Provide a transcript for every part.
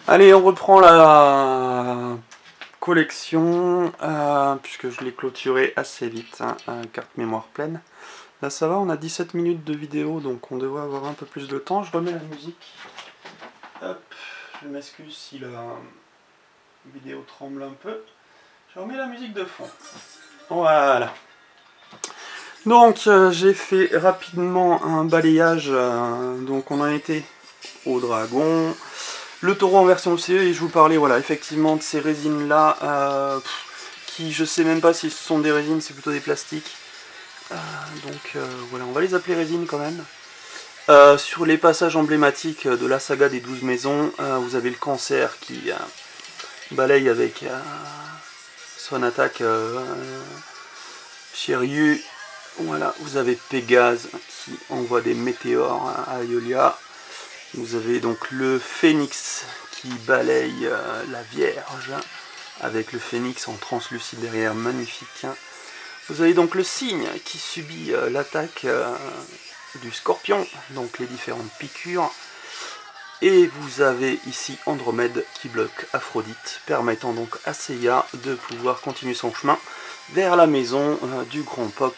Allez, on reprend la collection, puisque je l'ai clôturé assez vite, hein, carte mémoire pleine. Là ça va, on a 17 minutes de vidéo, donc on devrait avoir un peu plus de temps. Je remets la musique. Hop, je m'excuse si la vidéo tremble un peu. Je remets la musique de fond. Voilà. Donc j'ai fait rapidement un balayage, donc on en était au dragon. Le taureau en version OCE, et je vous parlais voilà, effectivement de ces résines là, qui je sais même pas si ce sont des résines, c'est plutôt des plastiques. Voilà, on va les appeler résines quand même. Sur les passages emblématiques de la saga des 12 maisons, vous avez le cancer qui balaye avec son attaque Shiryu. Voilà, vous avez Pégase qui envoie des météores à Aeolia. Vous avez donc le phénix qui balaye la Vierge avec le phénix en translucide derrière, magnifique. Vous avez donc le cygne qui subit l'attaque du scorpion, donc les différentes piqûres. Et vous avez ici Andromède qui bloque Aphrodite, permettant donc à Seiya de pouvoir continuer son chemin vers la maison du grand pop.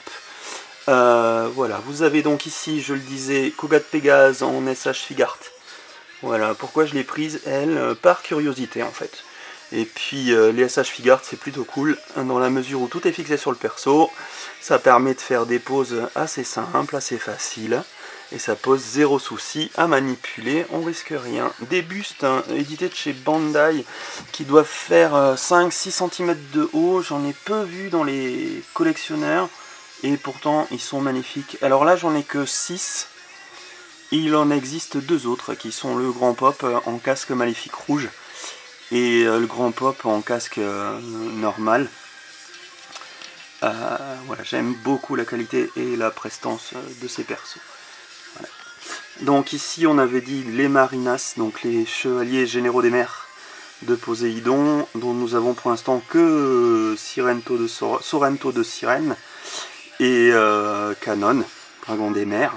Voilà, vous avez donc ici, je le disais, Koga de Pégase en SH Figart. Voilà, pourquoi je l'ai prise, elle, par curiosité en fait. Et puis les SH Figart c'est plutôt cool, dans la mesure où tout est fixé sur le perso. Ça permet de faire des poses assez simples, assez faciles. Et ça pose zéro souci à manipuler, on risque rien. Des bustes édités de chez Bandai qui doivent faire 5-6 cm de haut, j'en ai peu vu dans les collectionneurs. Et pourtant ils sont magnifiques. Alors là j'en ai que 6. Il en existe deux autres qui sont le Grand Pop en casque maléfique rouge et le Grand Pop en casque normal. Voilà, j'aime beaucoup la qualité et la prestance de ces persos. Voilà. Donc ici on avait dit les Marinas, donc les chevaliers généraux des mers de Poséidon, dont nous avons pour l'instant que Sorrento de Sirène et Canon, dragon des mers,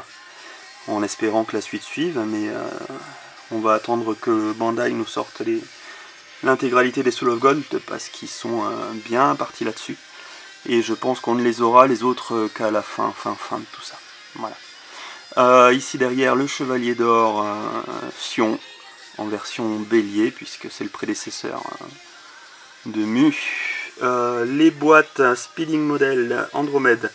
en espérant que la suite suive, mais on va attendre que Bandai nous sorte l'intégralité des Soul of Gold parce qu'ils sont bien partis là-dessus. Et je pense qu'on ne les aura les autres qu'à la fin de tout ça. Voilà. Ici derrière le Chevalier d'Or Sion en version bélier puisque c'est le prédécesseur de Mu. Les boîtes Speeding Model Andromède.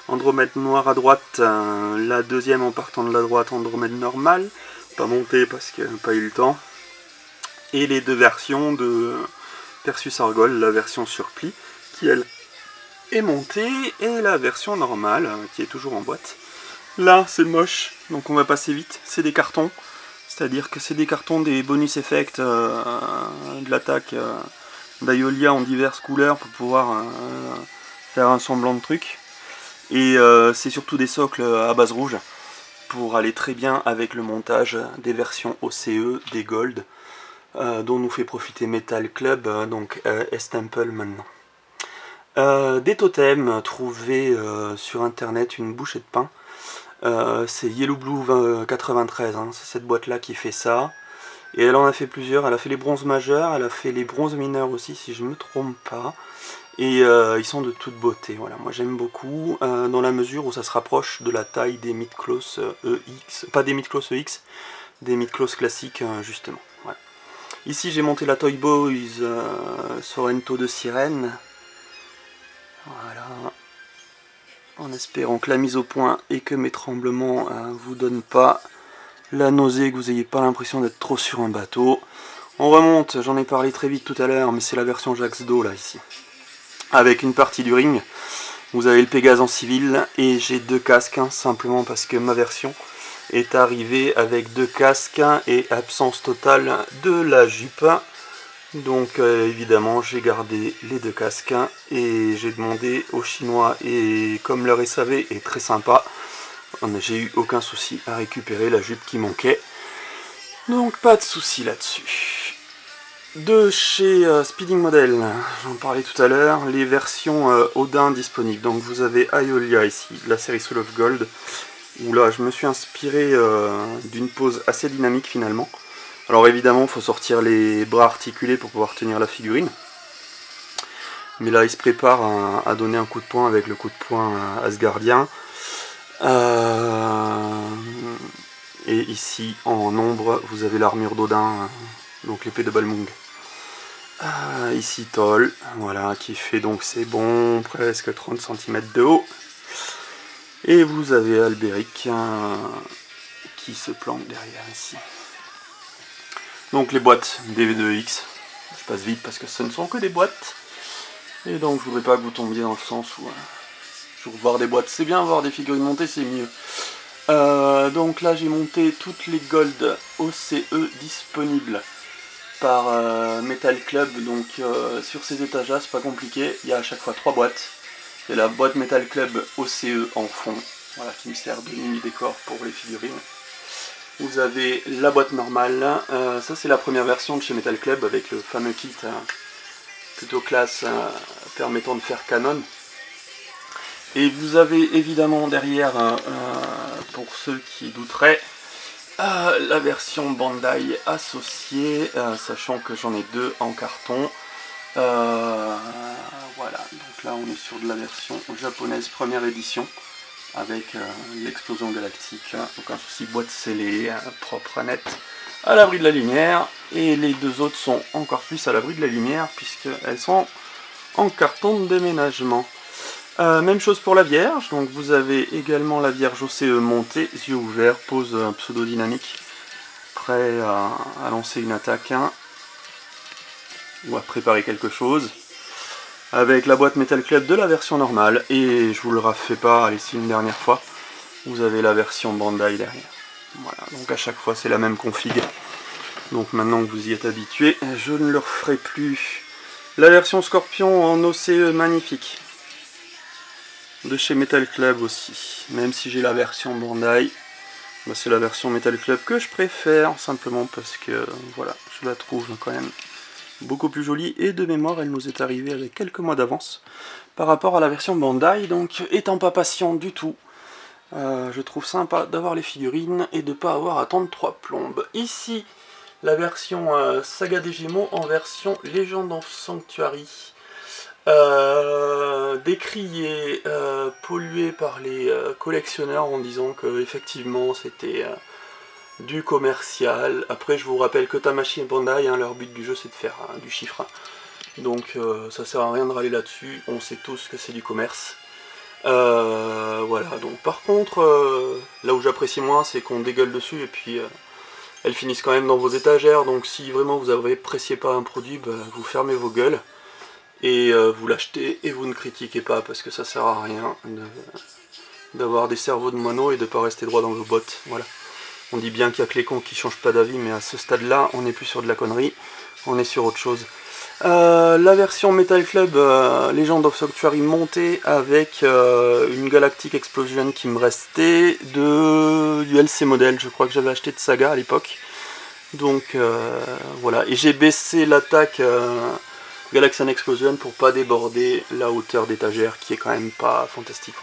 Andromède noire à droite, la deuxième en partant de la droite, Andromède normale, pas montée parce qu'il n'a pas eu le temps. Et les deux versions de Perseus Argol, la version surplis, qui elle est montée, et la version normale, qui est toujours en boîte. Là, c'est moche, donc on va passer vite, c'est des cartons, c'est-à-dire que c'est des cartons des bonus effects de l'attaque d'Aeolia en diverses couleurs pour pouvoir faire un semblant de truc. Et c'est surtout des socles à base rouge pour aller très bien avec le montage des versions OCE, des Gold, dont nous fait profiter Metal Club, donc S-Temple maintenant. Des totems trouvés sur internet, une bouchée de pain. C'est Yellow Blue 93, hein, c'est cette boîte là qui fait ça. Et elle en a fait plusieurs, elle a fait les bronzes majeurs, elle a fait les bronzes mineurs aussi si je ne me trompe pas. Et ils sont de toute beauté, voilà, moi j'aime beaucoup, dans la mesure où ça se rapproche de la taille des Midcloth EX, pas des Midcloth EX, des Midcloth classiques justement. Voilà. Ici j'ai monté la Toy Boys Sorrento de Sirène, voilà, en espérant que la mise au point et que mes tremblements vous donnent pas la nausée, que vous n'ayez pas l'impression d'être trop sur un bateau. On remonte, j'en ai parlé très vite tout à l'heure, mais c'est la version Jax Do là ici. Avec une partie du ring, vous avez le Pégase en civil et j'ai deux casques, hein, simplement parce que ma version est arrivée avec deux casques et absence totale de la jupe. Donc évidemment j'ai gardé les deux casques et j'ai demandé aux Chinois, et comme leur SAV est très sympa, j'ai eu aucun souci à récupérer la jupe qui manquait. Donc pas de souci là-dessus. De chez Speeding Model, j'en parlais tout à l'heure, les versions Odin disponibles. Donc vous avez Aeolia ici, la série Soul of Gold, où là je me suis inspiré d'une pose assez dynamique finalement. Alors évidemment, il faut sortir les bras articulés pour pouvoir tenir la figurine. Mais là, il se prépare à donner un coup de poing avec le coup de poing asgardien. Et ici, en ombre, vous avez l'armure d'Odin, donc l'épée de Balmung. Ici, Toll, voilà, qui fait donc ses bons presque 30 cm de haut. Et vous avez Albéric qui se planque derrière ici. Donc les boîtes DV2X, je passe vite parce que ce ne sont que des boîtes. Et donc je voudrais pas que vous tombiez dans le sens où voir des boîtes c'est bien, voir des figurines montées c'est mieux. Donc là j'ai monté toutes les Gold OCE disponibles par Metal Club. Donc sur ces étages là c'est pas compliqué, il y a à chaque fois 3 boîtes. Il y a la boîte Metal Club OCE en fond, voilà, qui me sert de mini décor pour les figurines. Vous avez la boîte normale, ça c'est la première version de chez Metal Club avec le fameux kit plutôt classe permettant de faire canon. Et vous avez évidemment derrière, pour ceux qui douteraient, la version Bandai associée, sachant que j'en ai 2 en carton. Voilà, donc là on est sur de la version japonaise première édition avec l'explosion galactique, aucun souci, boîte scellée, propre, nette, à l'abri de la lumière. Et les 2 autres sont encore plus à l'abri de la lumière puisqu'elles sont en carton de déménagement. Même chose pour la Vierge, donc vous avez également la Vierge OCE montée, yeux ouverts, pose pseudo-dynamique, prêt à lancer une attaque ou à préparer quelque chose. Avec la boîte Metal Club de la version normale, et je vous le refais pas, allez, une dernière fois, vous avez la version Bandai derrière. Voilà, donc à chaque fois c'est la même config. Donc maintenant que vous y êtes habitué, je ne le referai plus. La version Scorpion en OCE magnifique. De chez Metal Club aussi. Même si j'ai la version Bandai, bah c'est la version Metal Club que je préfère, simplement parce que voilà, je la trouve quand même beaucoup plus jolie, et de mémoire elle nous est arrivée avec quelques mois d'avance par rapport à la version Bandai, donc étant pas patient du tout, je trouve sympa d'avoir les figurines et de pas avoir à attendre 3 plombes. Ici la version Saga des Gémeaux en version Legend of Sanctuary, décriée, polluée par les collectionneurs en disant que effectivement c'était du commercial. Après je vous rappelle que Tamashii et Bandai, leur but du jeu c'est de faire du chiffre, donc ça sert à rien de râler là-dessus, on sait tous que c'est du commerce. Voilà, donc par contre là où j'apprécie moins c'est qu'on dégueule dessus et puis elles finissent quand même dans vos étagères, donc si vraiment vous appréciez pas un produit, bah, vous fermez vos gueules et vous l'achetez et vous ne critiquez pas, parce que ça sert à rien d'avoir des cerveaux de moineaux et de pas rester droit dans vos bottes. Voilà. On dit bien qu'il n'y a que les cons qui changent pas d'avis, mais à ce stade-là, on n'est plus sur de la connerie, on est sur autre chose. La version Metal Club Legend of Sanctuary montée avec une Galactic Explosion qui me restait du LC modèle, je crois que j'avais acheté de Saga à l'époque. Donc voilà, et j'ai baissé l'attaque Galaxian Explosion pour pas déborder la hauteur d'étagère qui est quand même pas fantastique.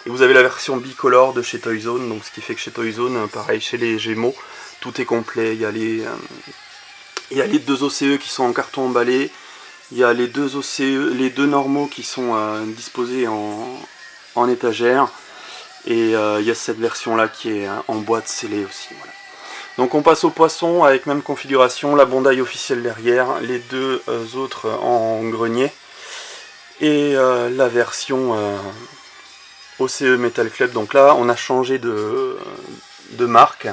Et vous avez la version bicolore de chez Toyzone, donc ce qui fait que chez Toyzone, pareil chez les Gémeaux, tout est complet. Il y a les 2 OCE qui sont en carton emballé, il y a les 2 OCE, les 2 normaux qui sont disposés en étagère, et il y a cette version là qui est en boîte scellée aussi. Voilà. Donc on passe au poisson avec même configuration, la Bandai officielle derrière, les 2 autres en grenier, et la version OCE Metal Club. Donc là on a changé de marque,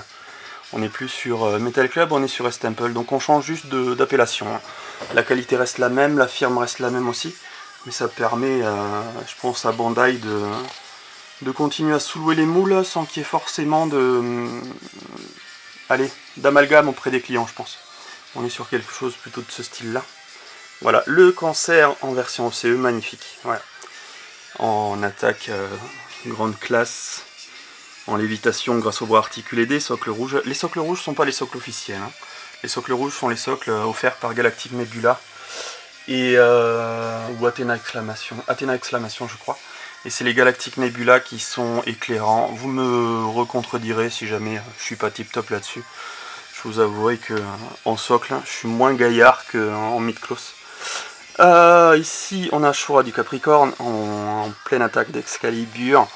on n'est plus sur Metal Club, on est sur Estemple, donc on change juste d'appellation. La qualité reste la même, la firme reste la même aussi, mais ça permet, je pense, à Bandai de continuer à soulever les moules sans qu'il y ait forcément d'amalgame auprès des clients, je pense. On est sur quelque chose plutôt de ce style-là. Voilà, le cancer en version OCE, magnifique. Voilà. En attaque grande classe, en lévitation grâce aux bras articulés des socles rouges. Les socles rouges ne sont pas les socles officiels. Hein. Les socles rouges sont les socles offerts par Galactic Nebula et ou Athena Exclamation, je crois. Et c'est les Galactic Nebula qui sont éclairants. Vous me recontredirez si jamais je suis pas tip top là-dessus. Je vous avouerai que en socle, je suis moins gaillard qu'en mid-close. Ici, on a Shura du Capricorne en pleine attaque d'Excalibur.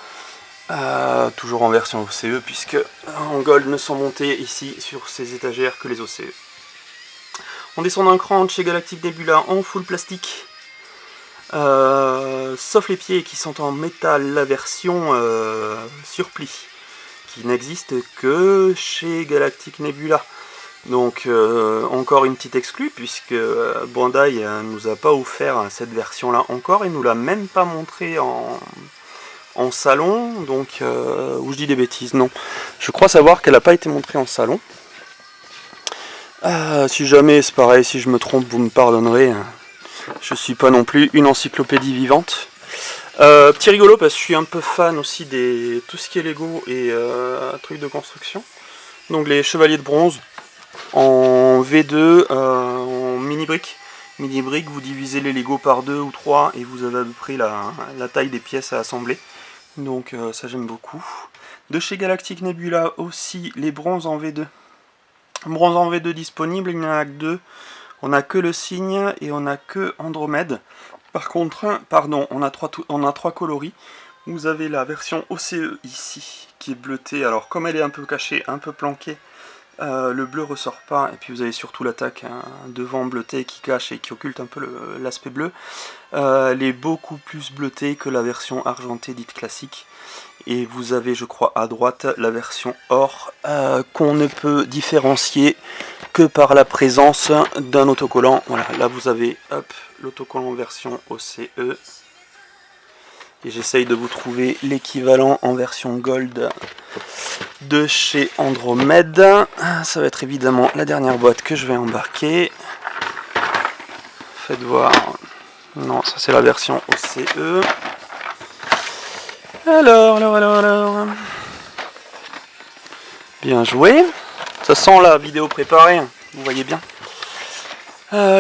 Toujours en version OCE, puisque en gold ne sont montés ici sur ces étagères que les OCE. On descend d'un cran de chez Galactic Nebula en full plastique. Sauf les pieds qui sont en métal, la version surpli, qui n'existe que chez Galactic Nebula. Donc encore une petite exclue, puisque Bandai nous a pas offert cette version là encore, et nous l'a même pas montré en salon, donc ou je dis des bêtises, non. Je crois savoir qu'elle n'a pas été montrée en salon. Si jamais c'est pareil, si je me trompe, vous me pardonnerez. Je suis pas non plus une encyclopédie vivante. Petit rigolo parce que je suis un peu fan aussi des tout ce qui est Lego et trucs de construction. Donc les chevaliers de bronze en V2, en mini briques. Mini briques, vous divisez les Lego par 2 ou 3 et vous avez à peu près la taille des pièces à assembler. Donc ça j'aime beaucoup. De chez Galactic Nebula aussi les bronzes en V2. Bronze en V2 disponible, il n'y en a que 2. On n'a que le cygne et on n'a que Andromède. Par contre, pardon, on a trois coloris. Vous avez la version OCE ici, qui est bleutée. Alors comme elle est un peu cachée, un peu planquée, le bleu ressort pas. Et puis vous avez surtout l'attaque devant bleutée qui cache et qui occulte un peu l'aspect bleu. Elle est beaucoup plus bleutée que la version argentée dite classique. Et vous avez, je crois, à droite, la version or, qu'on ne peut différencier que par la présence d'un autocollant. Voilà, là vous avez l'autocollant version OCE. Et j'essaye de vous trouver l'équivalent en version gold de chez Andromède. Ça va être évidemment la dernière boîte que je vais embarquer. Faites voir. Non, ça c'est la version OCE. Alors. Bien joué. Ça sent la vidéo préparée, vous voyez bien.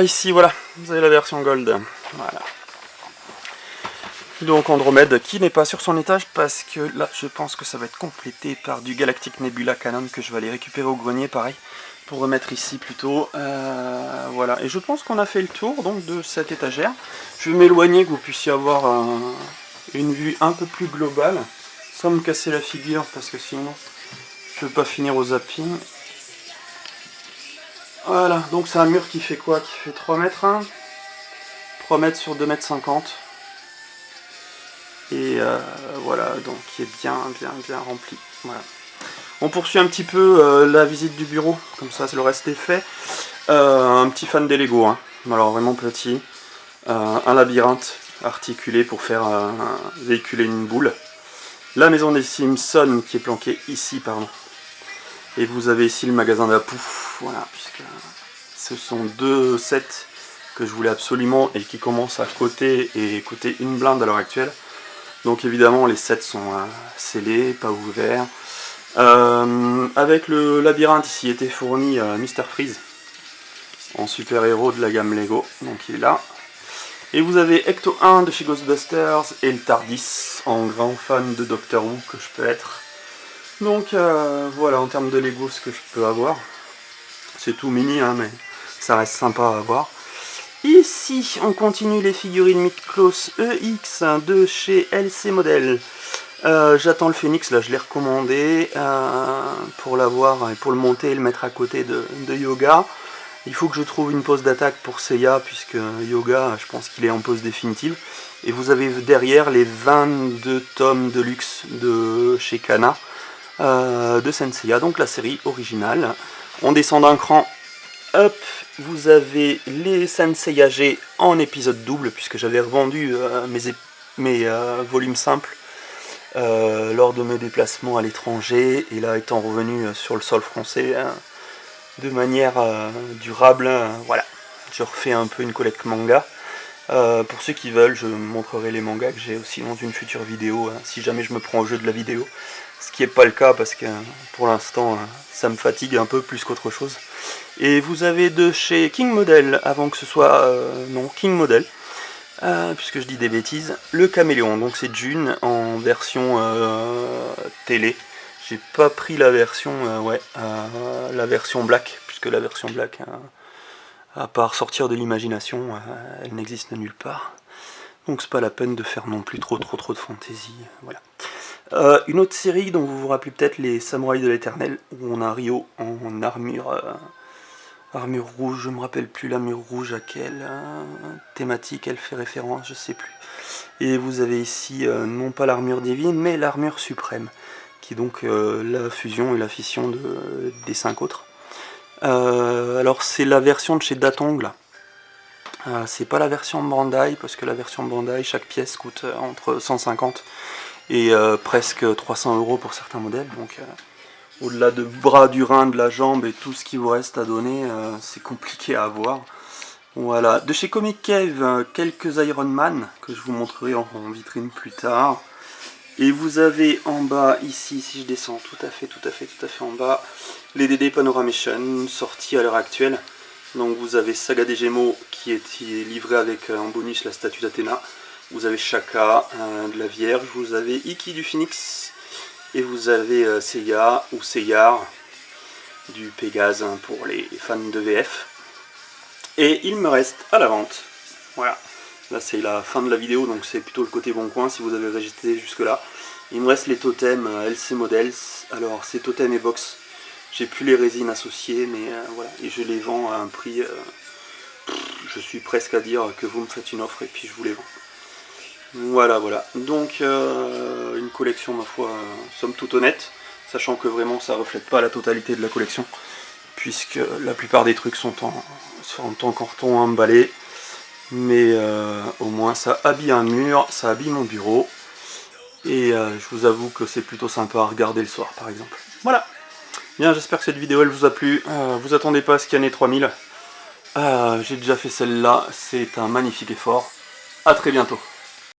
Ici, voilà, vous avez la version gold. Voilà. Donc Andromède qui n'est pas sur son étage parce que là, je pense que ça va être complété par du Galactic Nebula Canon que je vais aller récupérer au grenier, pareil, pour remettre ici plutôt. Voilà, et je pense qu'on a fait le tour donc de cette étagère. Je vais m'éloigner que vous puissiez avoir une vue un peu plus globale, sans me casser la figure parce que sinon je ne peux pas finir au zapping. Voilà, donc c'est un mur qui fait quoi? Qui fait 3 mètres, hein, 3 mètres sur 2 mètres 50. Et voilà, donc qui est bien rempli. Voilà. On poursuit un petit peu la visite du bureau, comme ça le reste est fait. Un petit fan des Lego, hein. Alors vraiment petit. Un labyrinthe articulé pour faire véhiculer une boule. La maison des Simpsons qui est planquée ici, pardon. Et vous avez ici le magasin d'Apu, voilà, puisque ce sont 2 sets que je voulais absolument et qui commencent à coter une blinde à l'heure actuelle. Donc évidemment les sets sont scellés, pas ouverts. Avec le labyrinthe ici était fourni Mr Freeze en super héros de la gamme Lego, donc il est là. Et vous avez Ecto 1 de chez Ghostbusters et le Tardis en grand fan de Doctor Who que je peux être. Donc voilà, en termes de Lego, ce que je peux avoir. C'est tout mini, hein, mais ça reste sympa à avoir. Ici, on continue les figurines Mid-Close EX de chez LC Model. J'attends le Phoenix, là je l'ai recommandé pour l'avoir et pour le monter et le mettre à côté de Yoga. Il faut que je trouve une pose d'attaque pour Seiya, puisque Yoga, je pense qu'il est en pose définitive. Et vous avez derrière les 22 tomes de luxe de chez Kana. De Senseiya, donc la série originale. On descend d'un cran, hop, vous avez les Senseiya G en épisode double, puisque j'avais revendu mes volumes simples lors de mes déplacements à l'étranger, et là étant revenu sur le sol français de manière durable, voilà, je refais un peu une collecte manga. Pour ceux qui veulent, je montrerai les mangas que j'ai aussi dans une future vidéo, si jamais je me prends au jeu de la vidéo. Ce qui n'est pas le cas parce que pour l'instant ça me fatigue un peu plus qu'autre chose. Et vous avez de chez King Model, avant que ce soit non King Model, puisque je dis des bêtises, le Caméléon. Donc c'est June en version télé. J'ai pas pris la version, la version black, puisque la version black, à part sortir de l'imagination, elle n'existe nulle part. Donc c'est pas la peine de faire non plus trop de fantaisie. Voilà. Une autre série dont vous vous rappelez peut-être, les Samouraïs de l'Éternel, où on a Ryo en armure rouge, je me rappelle plus l'armure rouge à quelle thématique elle fait référence, je sais plus. Et vous avez ici non pas l'armure divine, mais l'armure suprême, qui est donc la fusion et la fission des 5 autres. Alors c'est la version de chez Datong là. C'est pas la version Bandai, parce que la version Bandai, chaque pièce coûte entre 150 et presque 300 € pour certains modèles. Donc au-delà de bras, du rein, de la jambe et tout ce qui vous reste à donner, c'est compliqué à avoir. Voilà, de chez Comic Cave, quelques Iron Man que je vous montrerai en vitrine plus tard. Et vous avez en bas, ici, si je descends tout à fait en bas, les DD Panoramation, sortis à l'heure actuelle. Donc vous avez Saga des Gémeaux qui est livré avec en bonus la statue d'Athéna. Vous avez Shaka de la Vierge, vous avez Iki du Phoenix, et vous avez Seiya ou Seiyar du Pégase pour les fans de VF. Et il me reste à la vente, voilà. Là c'est la fin de la vidéo, donc c'est plutôt le côté bon coin si vous avez résisté jusque là. Il me reste les totems LC Models. Alors ces totems et box, j'ai plus les résines associées, mais voilà, et je les vends à un prix, je suis presque à dire que vous me faites une offre et puis je vous les vends. Voilà, donc une collection ma foi, somme toute honnête, sachant que vraiment ça reflète pas la totalité de la collection, puisque la plupart des trucs sont en carton emballé, mais au moins ça habille un mur, ça habille mon bureau, et je vous avoue que c'est plutôt sympa à regarder le soir par exemple. Voilà. Bien, j'espère que cette vidéo elle vous a plu. Vous attendez pas à scanner 3000. J'ai déjà fait celle-là, c'est un magnifique effort. A très bientôt.